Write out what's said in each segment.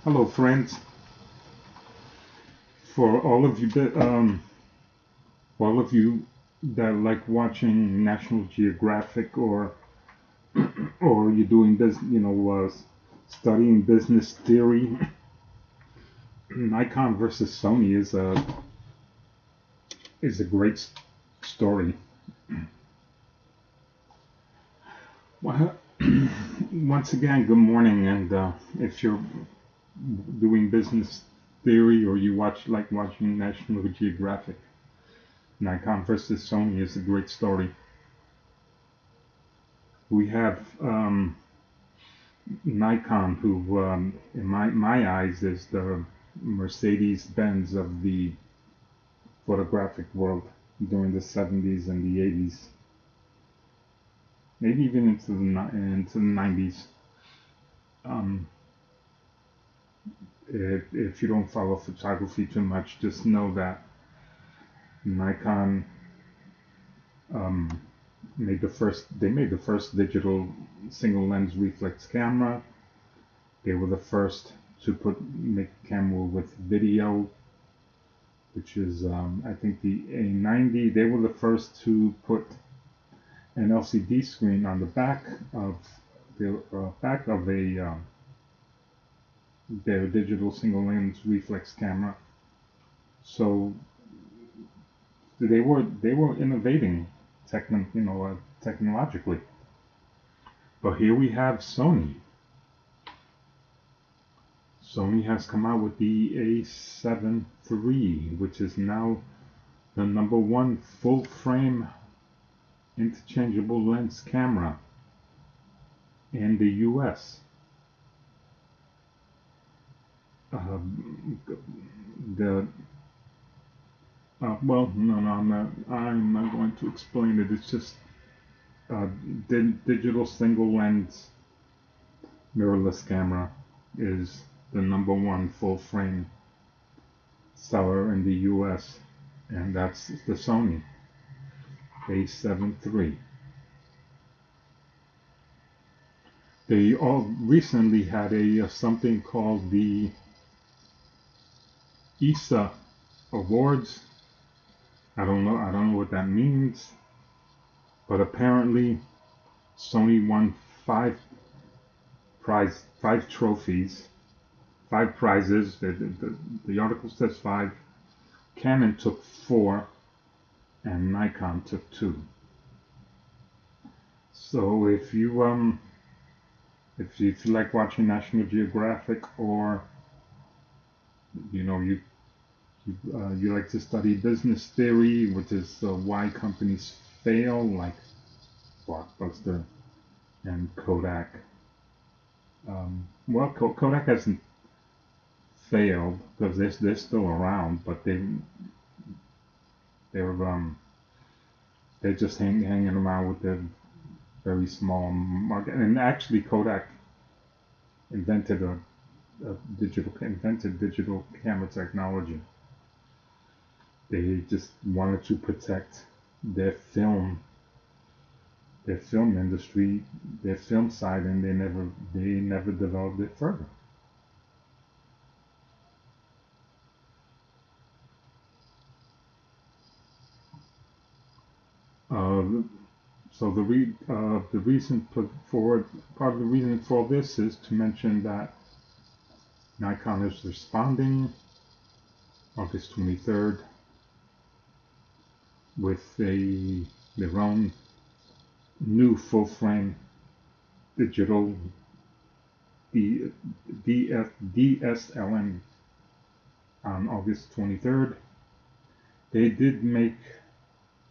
Hello, friends. For all of you that like watching National Geographic, or you're doing studying business theory, Nikon versus Sony is a great story. Well, once again, good morning, and if you're doing business theory or you like watching National Geographic, Nikon versus Sony is a great story. We have Nikon, who, in my eyes, is the Mercedes Benz of the photographic world during the 70s and the 80s, maybe even into the 90s. Um, if you don't follow photography too much, just know that Nikon um, made the first digital single lens reflex camera. They were the first to make a camera with video, which is I think the A90. They were the first to put an LCD screen on the back of their digital single lens reflex camera. So they were innovating technologically. But here we have Sony. Sony has come out with the A7 III, which is now the number one full frame interchangeable lens camera in the US. The Well, no, I'm not going to explain it. It's just uh, digital single lens mirrorless camera is the number one full frame seller in the US, and that's the Sony A7 III. They all recently had a something called the ESA Awards. I don't know what that means, but apparently Sony won five trophies, five prizes. The article says five. Canon took four, and Nikon took two. So if you like watching National Geographic, or you like to study business theory, which is why companies fail, like Blockbuster and Kodak. Well, Kodak hasn't failed because they're still around, but they're they're just hanging around with their very small market. And actually, Kodak invented digital camera technology. They just wanted to protect their film their film industry, their film side, and they never developed it further. Uh, so the reason for part of the reason for this is to mention that Nikon is responding August 23rd with their own new full frame digital D, DSLM on August 23rd. They did make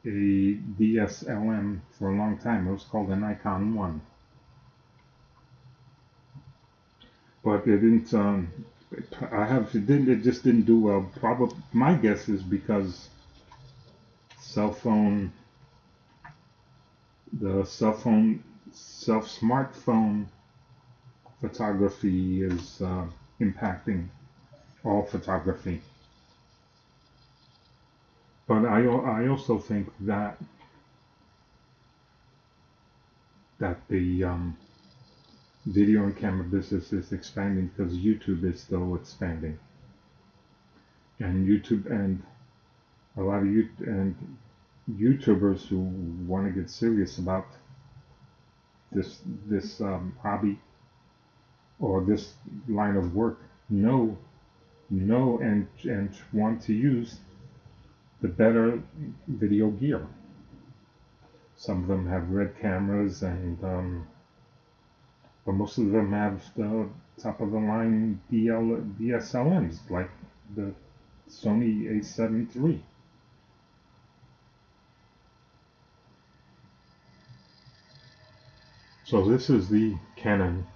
a DSLM for a long time. It was called a Nikon 1, but it didn't. It just didn't do well. Probably my guess is because cell phone, the cell phone, smartphone photography is impacting all photography. But I also think that the video and camera business is expanding because YouTube is still expanding, and a lot of YouTubers who want to get serious about this hobby or this line of work know and want to use the better video gear. Some of them have red cameras, but most of them have the top of the line DSLMs like the Sony A7 III. So this is the Canon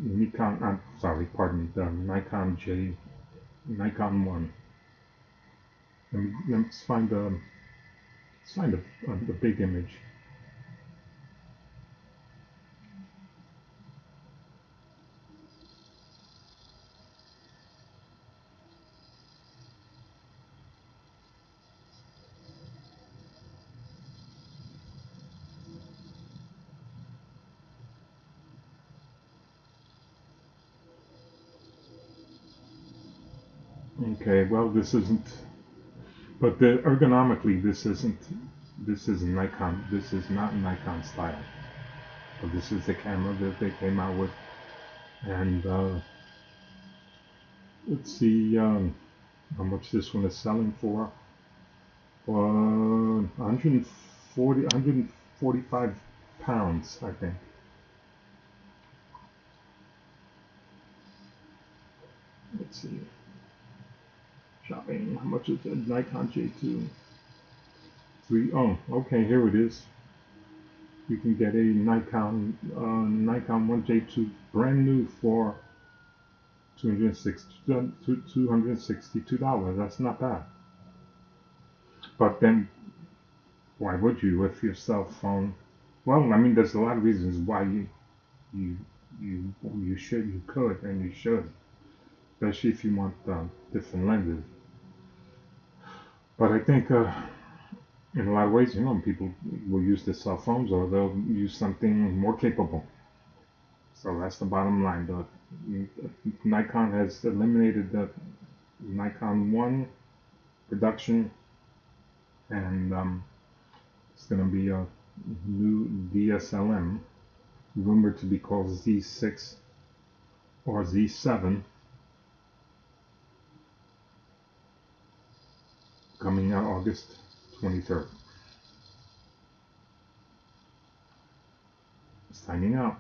Nikon, I'm sorry, pardon me, the Nikon 1. Let's find the big image. Okay, well this isn't, but ergonomically this isn't Nikon. This is not Nikon style. But this is the camera that they came out with, and let's see how much this one is selling for. 145 pounds, I think. Let's see. Shopping. How much is it? Nikon J2. Oh, okay, here it is. You can get a Nikon 1J2 brand new for $262. That's not bad. But then, why would you with your cell phone? Well, I mean, there's a lot of reasons why you could, and you should, especially if you want different lenses. But I think in a lot of ways, people will use their cell phones or they'll use something more capable. So that's the bottom line. Nikon has eliminated the Nikon 1 production, and it's going to be a new DSLM, rumored to be called Z6 or Z7, coming out August 23rd. Signing out.